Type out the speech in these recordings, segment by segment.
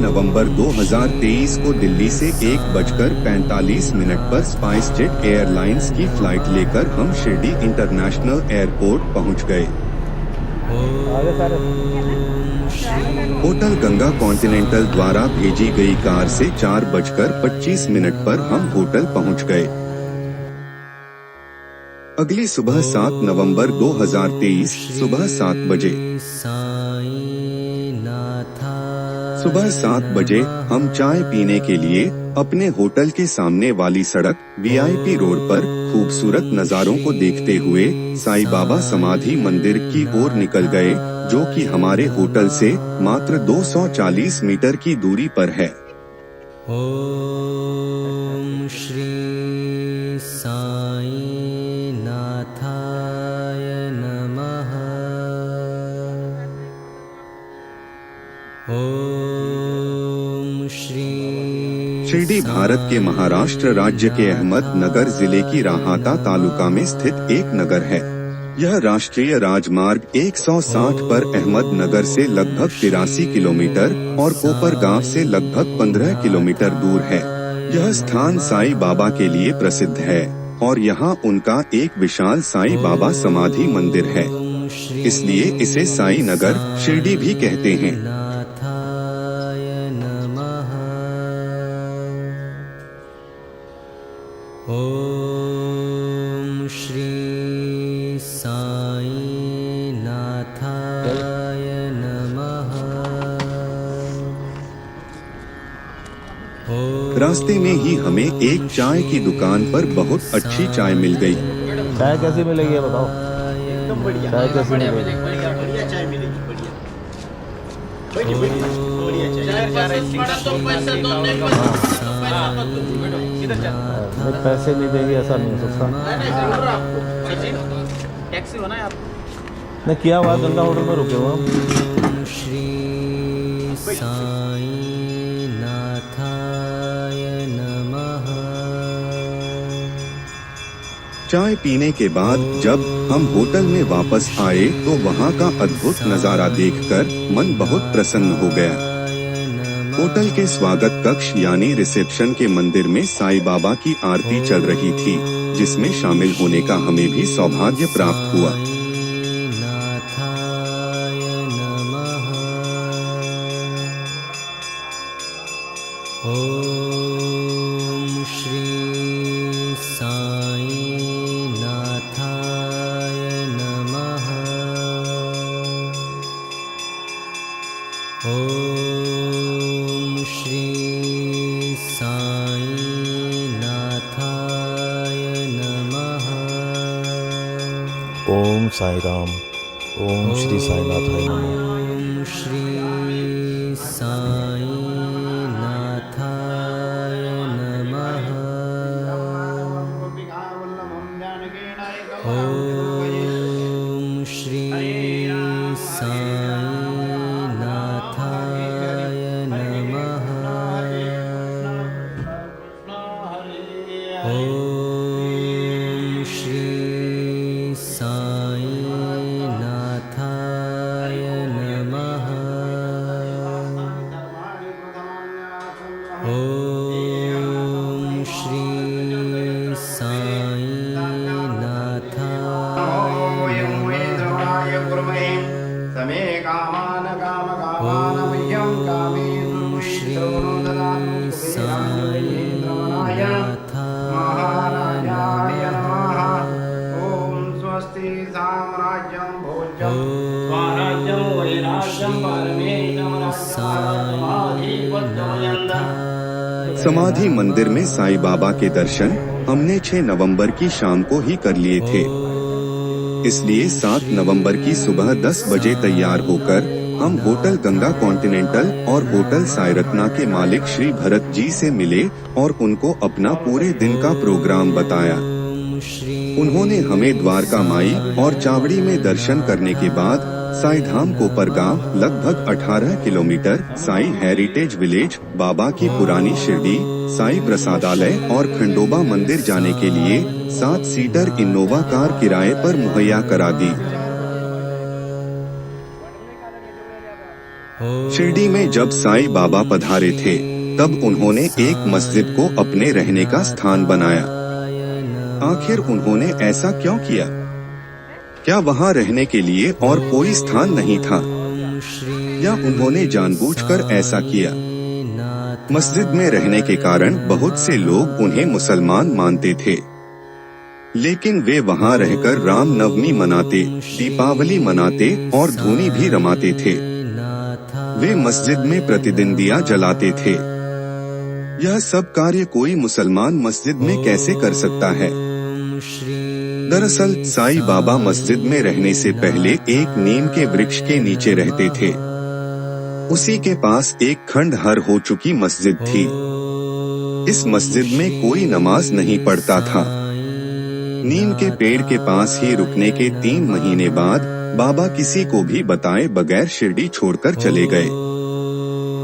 नवंबर 2023 को दिल्ली से 1:45 पर स्पाइसजेट एयरलाइंस की फ्लाइट लेकर हम शिरडी इंटरनेशनल एयरपोर्ट पहुंच गए। होटल गंगा कॉन्टिनेंटल द्वारा भेजी गई कार से 4:25 पर हम होटल पहुंच गए। अगली सुबह 7 नवंबर 2023 सुबह 7 बजे सुबह 7 बजे हम चाय पीने के लिए अपने होटल के सामने वाली सड़क वीआईपी रोड पर खूबसूरत नज़ारों को देखते हुए साईं बाबा समाधि मंदिर की ओर निकल गए, जो कि हमारे होटल से मात्र 240 मीटर की दूरी पर है। ओम श्री साईं नाथाय नमः। ओम श्री शिरडी भारत के महाराष्ट्र राज्य के अहमदनगर जिले की राहाता तालुका में स्थित एक नगर है। यह राष्ट्रीय राजमार्ग 160 पर अहमदनगर से लगभग 83 किलोमीटर और कोपरगांव से लगभग 15 किलोमीटर दूर है। यह स्थान साईं बाबा के लिए प्रसिद्ध है और यहाँ उनका एक विशाल साईं बाबा समाधि मंदिर है, इसलिए इसे साईं नगर शिरडी भी कहते हैं। ओम श्री साईं नाथाय नमः। रास्ते में ही हमें एक चाय की दुकान पर बहुत अच्छी चाय मिल गई। चाय कैसी मिलेगी बताओ? एकदम बढ़िया। चाय कैसी मिलेगी? बढ़िया चाय मिलेगी, बढ़िया। पैसे नहीं देंगे ऐसा नहीं हो सकता। टैक्सी होना है आप? नहीं किया हुआ, गंगा होटल में रुके हुए हम। श्री साईं नाथाय नमः। चाय पीने के बाद जब हम होटल में वापस आए तो वहाँ का अद्भुत नज़ारा देखकर मन बहुत प्रसन्न हो गया। होटल के स्वागत कक्ष यानी रिसेप्शन के मंदिर में साईं बाबा की आरती चल रही थी, जिसमें शामिल होने का हमें भी सौभाग्य प्राप्त हुआ। ओम श्री साईं नाथाय नमः। ओम श्री साईं नाथाय नमः। ओम साई राम। ओम श्री साई नाथाय नमः। ओम श्री साईं नाथाय नमः। ओम श्री साईं नाथाय नमः। ओम श्री साईं नाथाय नमः। ओम श्री साईं नाथाय समे कामान काम कामान मह्यं कामेषु श्री साईं महाराजाय नमः। ओम स्वस्ति साम्राज्यं भोज्यं स्वराज्यं वैराज्यं परमेशं समाधि मंदिर में साईं बाबा के दर्शन हमने 6 नवंबर की शाम को ही कर लिए थे, इसलिए 7 नवंबर की सुबह 10 बजे तैयार होकर हम होटल गंगा कॉन्टिनेंटल और होटल साईं रत्ना के मालिक श्री भरत जी से मिले और उनको अपना पूरे दिन का प्रोग्राम बताया। उन्होंने हमें द्वारका माई और चावड़ी में दर्शन करने के बाद साईं धाम कोपरगांव लगभग 18 किलोमीटर, साईं हेरिटेज विलेज, बाबा की पुरानी शिरडी, साईं प्रसादालय और खंडोबा मंदिर जाने के लिए 7 सीटर इनोवा कार किराए पर मुहैया करा दी। शिरडी में जब साईं बाबा पधारे थे तब उन्होंने एक मस्जिद को अपने रहने का स्थान बनाया। आखिर उन्होंने ऐसा क्यों किया? क्या वहाँ रहने के लिए और कोई स्थान नहीं था, या उन्होंने जानबूझकर ऐसा किया? मस्जिद में रहने के कारण बहुत से लोग उन्हें मुसलमान मानते थे, लेकिन वे वहाँ रहकर रामनवमी मनाते, दीपावली मनाते और धूनी भी रमाते थे। वे मस्जिद में प्रतिदिन दिया जलाते थे। यह सब कार्य कोई मुसलमान मस्जिद में कैसे कर सकता है? दरअसल साईं बाबा मस्जिद में रहने से पहले एक नीम के वृक्ष के नीचे रहते थे। उसी के पास एक खंडहर हो चुकी मस्जिद थी। इस मस्जिद में कोई नमाज नहीं पढ़ता था। नीम के पेड़ के पास ही रुकने के 3 महीने बाद बाबा किसी को भी बताए बगैर शिरडी छोड़कर चले गए।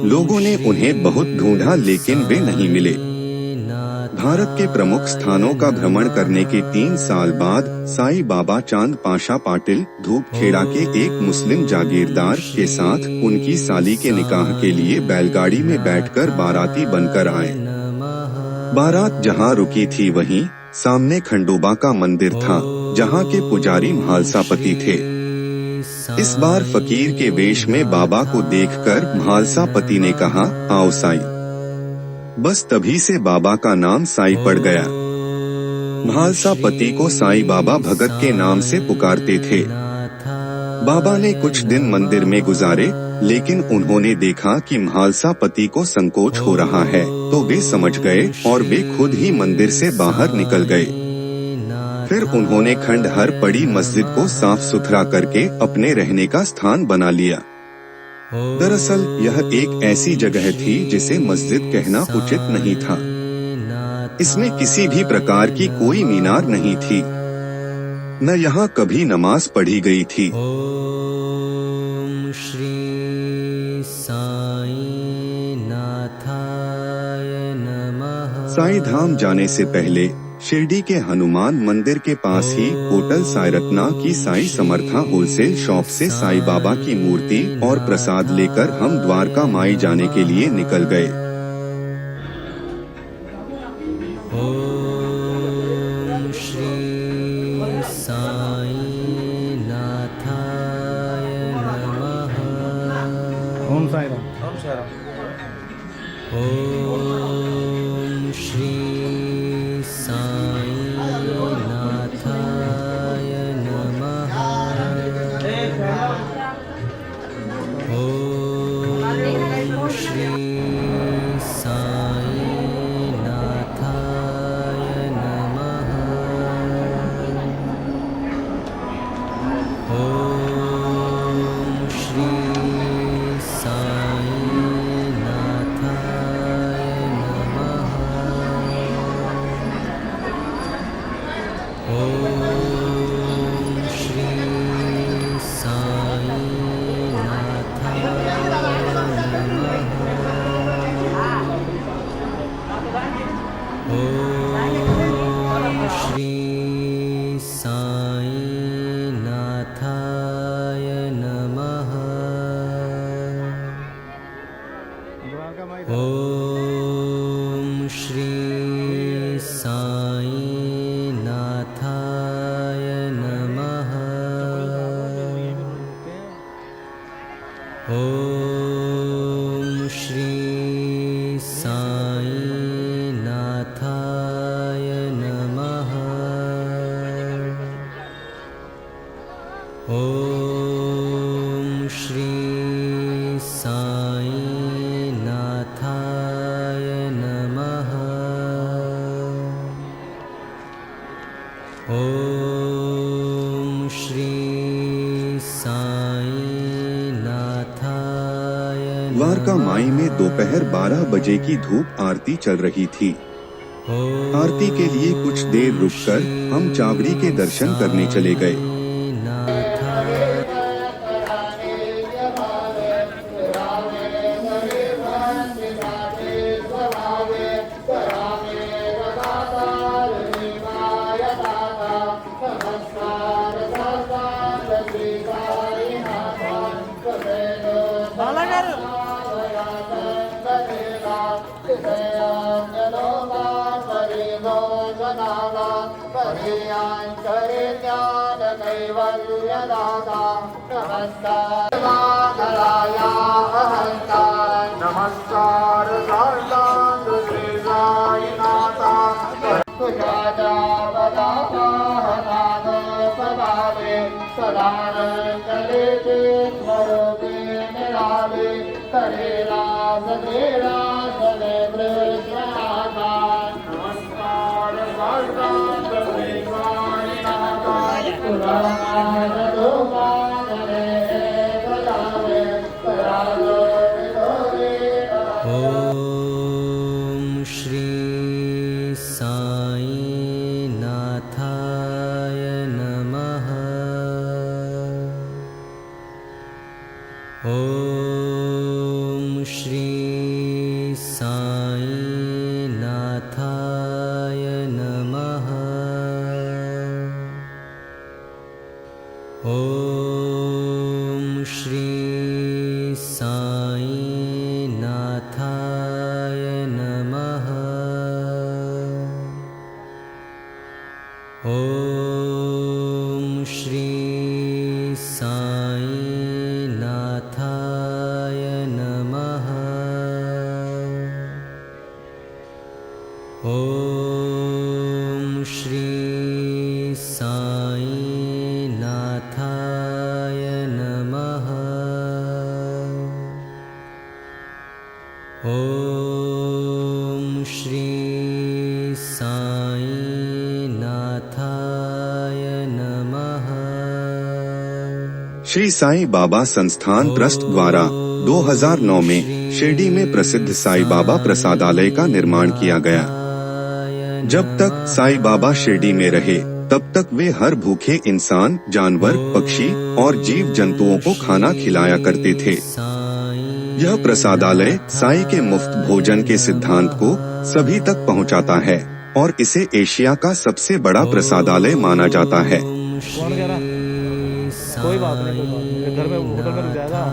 लोगों ने उन्हें बहुत ढूंढा लेकिन वे नहीं मिले। भारत के प्रमुख स्थानों का भ्रमण करने के 3 साल बाद साईं बाबा चांद पाशा पाटिल धूपखेड़ा के एक मुस्लिम जागीरदार के साथ उनकी साली के निकाह के लिए बैलगाड़ी में बैठकर बाराती बनकर आए। बारात जहां रुकी थी वहीं सामने खंडोबा का मंदिर था, जहां के पुजारी म्हालसापति थे। इस बार फकीर के वेश में बाबा को देखकर म्हालसापति ने कहा, आओ साईं। बस तभी से बाबा का नाम साईं पड़ गया। म्हालसापति को साईं बाबा भगत के नाम से पुकारते थे। बाबा ने कुछ दिन मंदिर में गुजारे, लेकिन उन्होंने देखा कि म्हालसापति को संकोच हो रहा है, तो वे समझ गए और वे खुद ही मंदिर से बाहर निकल गए। फिर उन्होंने खंडहर पड़ी मस्जिद को साफ सुथरा करके अपने रहने का स्थान बना लिया। दरअसल यह एक ऐसी जगह थी जिसे मस्जिद कहना उचित नहीं था। इसमें किसी भी प्रकार की कोई मीनार नहीं थी, न यहाँ कभी नमाज पढ़ी गई थी। साईं धाम जाने से पहले शिरडी के हनुमान मंदिर के पास ही होटल साईरत्ना की साईं समर्था होलसेल शॉप से साईं बाबा की मूर्ति और प्रसाद लेकर हम द्वारका माई जाने के लिए निकल गए। ओम श्री साईं नाथाय नमः। ओम साईं राम। ओम श्री साईं नाथाय नमः। ओम श्री साईं नाथाय नमः। ओम श्री साईं नाथाय नमः। ओम श्री साईं नाथाय नमः। ओम श्री साईं नाथाय नमः। ओम श्री साईं नाथाय नमः। ओम श्री साईं नाथाय नमः। ओम श्री साईं नाथाय नमः। ओम श्री साईं नाथाय नमः। द्वारका माई में दोपहर 12 बजे की धूप आरती चल रही थी। आरती के लिए कुछ देर रुककर हम चावड़ी के दर्शन करने चले गए। బాలా గారు नमस्कार साष्टांग श्री साईनाथा सुजाता पदापहनाद स्वभावे सदानंदले स्वरूपे निराले करेला सदेरा सदे कृष्णनाथा नमस्कार साष्टांग श्री साईनाथा सुधामाद दुमादले सदावे सदालो ॐ श्री साईनाथाय नमः। ॐ श्री साईनाथाय नमः। ॐ श्री साईनाथाय नमः। ॐ श्री साईनाथाय नमः। ॐ श्री साईनाथाय नमः। ॐ श्री साईनाथाय नमः। श्री साईं बाबा संस्थान ट्रस्ट द्वारा 2009 में शिरडी में प्रसिद्ध साईं बाबा प्रसादालय का निर्माण किया गया। जब तक साईं बाबा शिरडी में रहे तब तक वे हर भूखे इंसान, जानवर, पक्षी और जीव जंतुओं को खाना खिलाया करते थे। यह प्रसादालय साईं के मुफ्त भोजन के सिद्धांत को सभी तक पहुंचाता है और इसे एशिया का सबसे बड़ा प्रसादालय माना जाता है। कौन कह रहा? कोई बात नहीं, कोई बात नहीं। घर में होटल में रुक जाएगा।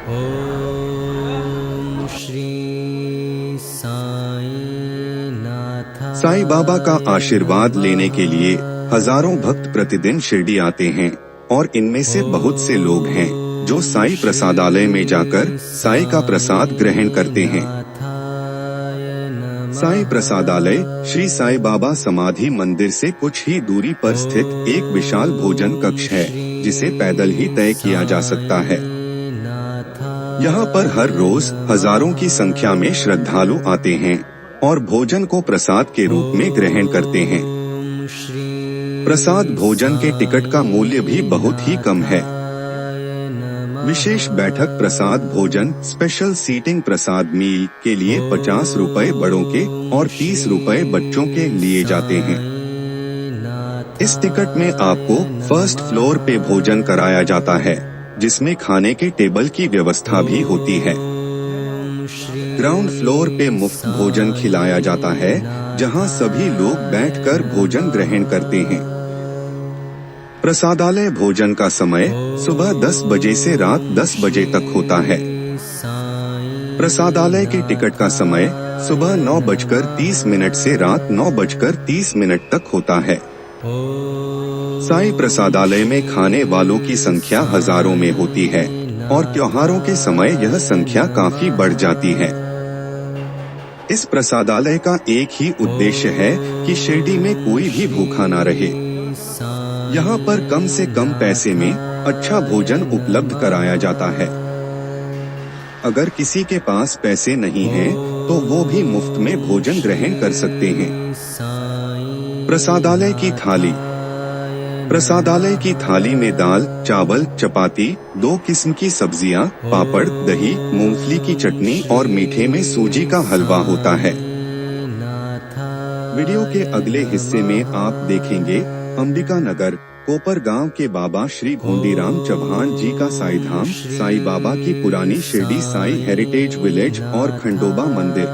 ॐ श्री साईनाथाय। साईं बाबा का आशीर्वाद लेने के लिए हजारों भक्त प्रतिदिन शिरडी आते हैं और इनमें से बहुत से लोग हैं जो साईं प्रसादालय में जाकर साईं का प्रसाद ग्रहण करते हैं। साईं प्रसादालय श्री साईं बाबा समाधि मंदिर से कुछ ही दूरी पर स्थित एक विशाल भोजन कक्ष है जिसे पैदल ही तय किया जा सकता है। यहाँ पर हर रोज हजारों की संख्या में श्रद्धालु आते हैं और भोजन को प्रसाद के रूप में ग्रहण करते हैं। प्रसाद भोजन के टिकट का मूल्य भी बहुत ही कम है। विशेष बैठक प्रसाद भोजन स्पेशल सीटिंग प्रसाद मील के लिए 50 रुपए बड़ों के और 30 रुपए बच्चों के लिए जाते हैं। इस टिकट में आपको फर्स्ट फ्लोर पे भोजन कराया जाता है जिसमें खाने के टेबल की व्यवस्था भी होती है। ग्राउंड फ्लोर पे मुफ्त भोजन खिलाया जाता है जहां सभी लोग बैठकर भोजन ग्रहण करते हैं। प्रसादालय भोजन का समय सुबह 10 बजे से रात 10 बजे तक होता है। प्रसादालय के टिकट का समय सुबह 9:30 से रात 9:30 तक होता है। साईं प्रसादालय में खाने वालों की संख्या हजारों में होती है और त्योहारों के समय यह संख्या काफी बढ़ जाती है। इस प्रसादालय का एक ही उद्देश्य है कि शिरडी में कोई भी भूखा ना रहे। यहाँ पर कम से कम पैसे में अच्छा भोजन उपलब्ध कराया जाता है। अगर किसी के पास पैसे नहीं हैं, तो वो भी मुफ्त में भोजन ग्रहण कर सकते हैं। प्रसादालय की थाली। प्रसादालय की थाली में दाल, चावल, चपाती, 2 किस्म की सब्जियां, पापड़, दही, मूंगफली की चटनी और मीठे में सूजी का हलवा होता है। वीडियो के अगले हिस्से में आप देखेंगे अंबिका नगर कोपर गांव के बाबा श्री घोंडीराम चौहान जी का साईं धाम, साईं बाबा की पुरानी शिरडी साईं हेरिटेज विलेज और खंडोबा मंदिर।